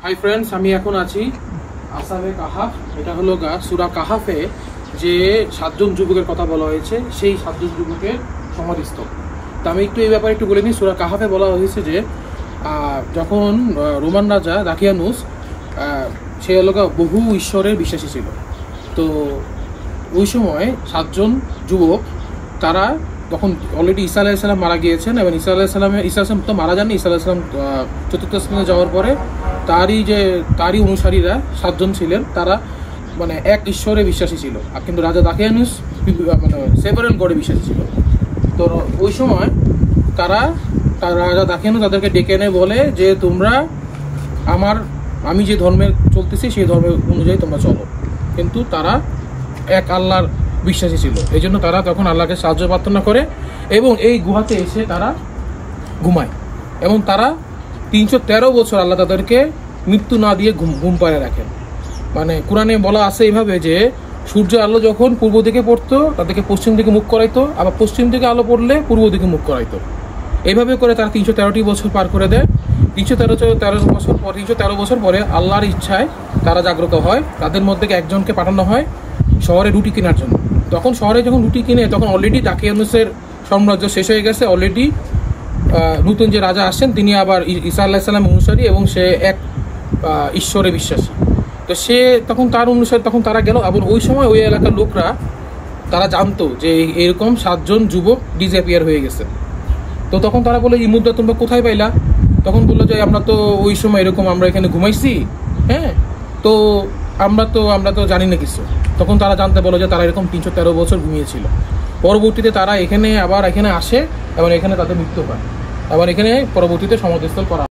Hi friends, আমি এখন আছি আসাবে কাহাফ। এটা হলো সূরা কাহাফে যে 7জন যুবকের কথা বলা হয়েছে, সেই 7জন যুবকের সমাধিস্থল। তো আমি একটু এই ব্যাপারে একটু বলে নিই। সূরা কাহাফে বলা হয়েছে যে যখন রোমান রাজা দাকিয়ানুস সে হলো বহু ঈশ্বরের বিশ্বাসী ছিল, তো ওই সময় 7জন যুবক তারা তখন অলরেডি ঈসা আলাইহিসসালাম মারা গিয়েছেন, এবং ঈসা আলাইহিসসালাম তো মারা যাননি। ঈসা আলাইহিসসালাম চতুর্থ আসমানে যাওয়ার পরে তারই অনুসারীরা 7জন ছিলেন, তারা মানে এক ঈশ্বরে বিশ্বাসী ছিল। আর কিন্তু রাজা দাকিয়ানুস মানে সেভারেল গডে বিশ্বাসী ছিল। তো ওই সময় রাজা দাকিয়ানুস তাদেরকে ডেকে এনে বলে যে তোমরা আমি যে ধর্মে চলতেছি সেই ধর্মের অনুযায়ী তোমরা চলো। কিন্তু তারা এক আল্লাহর বিশ্বাসী ছিল, এই জন্য তারা তখন আল্লাহকে সাহায্য প্রার্থনা করে এবং এই গুহাতে এসে তারা ঘুমায়, এবং তারা 313 বছর আল্লাহ তাদেরকে মৃত্যু না দিয়ে ঘুম পাড়ে রাখেন। মানে কোরআনে বলা আছে এইভাবে যে সূর্য আলো যখন পূর্ব দিকে পড়তো তাদেরকে পশ্চিম দিকে মুখ করাইতো, আবার পশ্চিম দিকে আলো পড়লে পূর্ব দিকে মুখ করাইতো। এইভাবে করে তারা 313টি বছর পার করে দেয়। 313 বছর পরে আল্লাহর ইচ্ছায় তারা জাগ্রত হয়। তাদের মধ্যে একজনকে পাঠানো হয় শহরে রুটি কেনার জন্য। তখন শহরে যখন রুটি কিনে, তখন অলরেডি দাকিয়ানুসের সাম্রাজ্য শেষ হয়ে গেছে। অলরেডি নতুন যে রাজা আসছেন তিনি আবার ঈসা আলাইহিসসালামের অনুসারী এবং সে এক ঈশ্বরে বিশ্বাসী। তো সে তখন তার অনুসারী, তখন তারা গেল। আবার ওই সময় ওই এলাকার লোকরা তারা জানতো যে এরকম 7জন যুবক ডিসঅ্যাপিয়ার হয়ে গেছে। তো তখন তারা বলে, এই মুদ্রা তোমরা কোথায় পাইলা? তখন বললো যে আমরা তো ওই সময় এরকম আমরা এখানে ঘুমাইছি, হ্যাঁ, তো আমরা তো জানি না কিছু। তখন তারা জানতে বলো যে তারা এরকম 313 বছর ঘুমিয়েছিল। পরবর্তীতে তারা এখানে আসে এবং এখানে তাদের মৃত্যু হয়, আবার এখানে পরবর্তীতে সমাধিস্থল করা